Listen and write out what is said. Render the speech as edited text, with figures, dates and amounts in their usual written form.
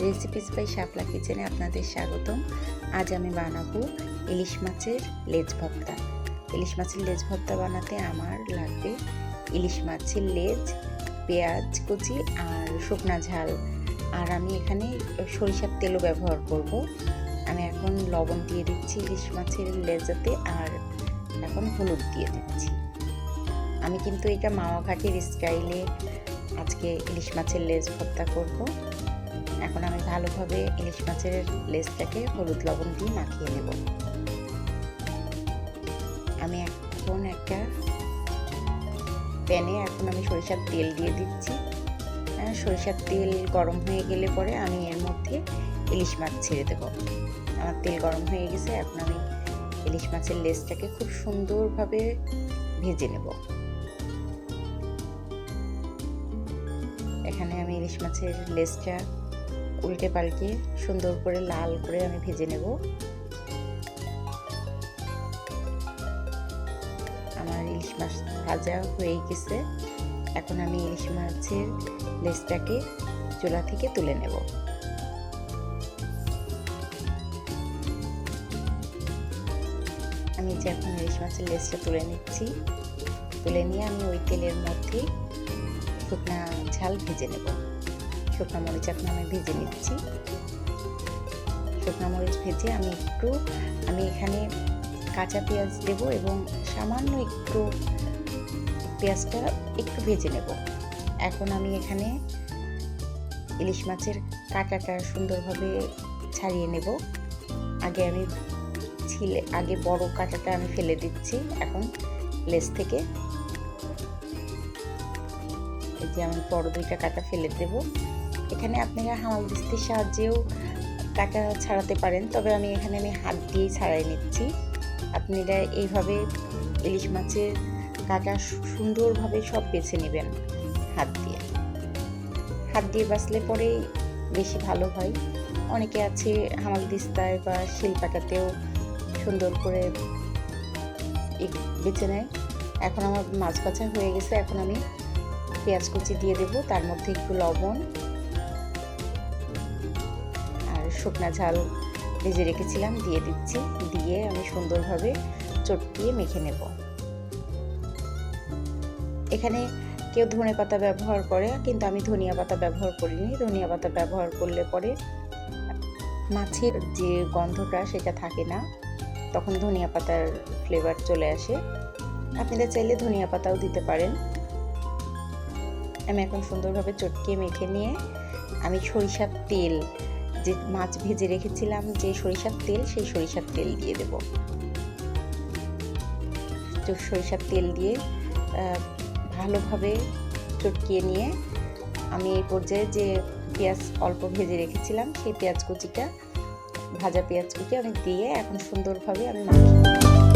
Recipes by শাপলা কিচেনে আপনাদের স্বাগতম। আজ আমি বানাবো ইলিশ মাছের লেজ ভর্তা। ইলিশ মাছের লেজ ভর্তা বানাতে আমার লাগবে ইলিশ মাছের লেজ, পেঁয়াজ কুচি আর শুকনা ঝাল। আর আমি এখানে সরিষার তেলও ব্যবহার করব। আমি এখন লবণ দিয়ে দিচ্ছি ইলিশ মাছের লেজাতে, আর এখন হলুদ দিয়ে দিচ্ছি। আমি কিন্তু এটা মাওয়া ঘাটের স্টাইলে আজকে ইলিশ মাছের লেজ ভর্তা করব। এখন আমি ভালোভাবে ইলিশ মাছের লেজটাকে হলুদ লবণ দিয়ে মাখিয়ে নেব। আমি এখন একটা প্যানে আমি সরিষার তেল দিয়ে দিচ্ছি। সরিষার তেল গরম হয়ে গেলে পরে আমি এর মধ্যে ইলিশ মাছ ছেড়ে দেব। আমার তেল গরম হয়ে গেছে, এখন আমি ইলিশ মাছের লেজটাকে খুব সুন্দরভাবে ভেজে নেব। এখানে আমি ইলিশ মাছের লেজটা উল্টে পাল্টে সুন্দর করে লাল করে আমি ভেজে নেব। আমার ইলিশ মাছ ভাজা হয়ে গেছে। এখন আমি ইলিশ মাছের লেজটাকে চুলা থেকে তুলে নেব। আমি যে এখন ইলিশ মাছের লেজটা তুলে নিচ্ছি। তুলে নিয়ে আমি ওই তেলের মধ্যে শুকনা ঝাল ভেজে নেব। শুকনা মরিচ এখন আমি ভেজে নিচ্ছি। শুকনা মরিচ ভেজে আমি এখানে কাঁচা পেঁয়াজ দেব এবং সামান্য একটু পেঁয়াজটা একটু ভেজে নেব। এখন আমি এখানে ইলিশ মাছের কাঁটাটা সুন্দরভাবে ছাড়িয়ে নেব। আগে বড় কাঁটাটা আমি ফেলে দিচ্ছি এখন লেজ থেকে। এই যে আমি বড় দুইটা কাঁটা ফেলে দেব। এখানে আপনারা হামাল দিস্তির সাহায্যেও কাঁটা ছাড়াতে পারেন, তবে আমি হাত দিয়েই ছাড়াই নিচ্ছি। আপনারা এইভাবে ইলিশ মাছের কাঁটা সুন্দরভাবে সব বেছে নেবেন হাত দিয়ে বাছলে পরেই বেশি ভালো হয়। অনেকে আছে হামাল দিস্তায় বা শিলপাটাতেও সুন্দর করে বেছে নেয়। এখন আমার মাছ ভাজা হয়ে গেছে। এখন আমি পেঁয়াজ কুচি দিয়ে দেব, তার মধ্যে একটু লবণ আর শুকনা ঝাল ভেজে রেখেছিলাম দিয়ে দিচ্ছি। দিয়ে আমি সুন্দরভাবে চটকিয়ে মেখে নেব। এখানে কেউ ধনে পাতা ব্যবহার করে, কিন্তু আমি ধনিয়া পাতা ব্যবহার করিনি। ধনিয়া পাতা ব্যবহার করলে পরে মাছের যে গন্ধটা সেটা থাকে না, তখন ধনিয়া পাতার ফ্লেভার চলে আসে। আপনারা চাইলে ধনিয়া পাতাও দিতে পারেন। আমি এখন সুন্দরভাবে চটকিয়ে মেখে নিয়ে আমি সরিষার তেল, যে মাছ ভেজে রেখেছিলাম যে সরিষার তেল, সেই সরিষার তেল দিয়ে দেব। সরিষার তেল দিয়ে ভালোভাবে চটকিয়ে নিয়ে আমি এই পর্যায়ে যে পেঁয়াজ অল্প ভেজে রেখেছিলাম সেই ভাজা পেঁয়াজ কুচি আমি দিয়ে এখন সুন্দরভাবে আমি মাখিয়ে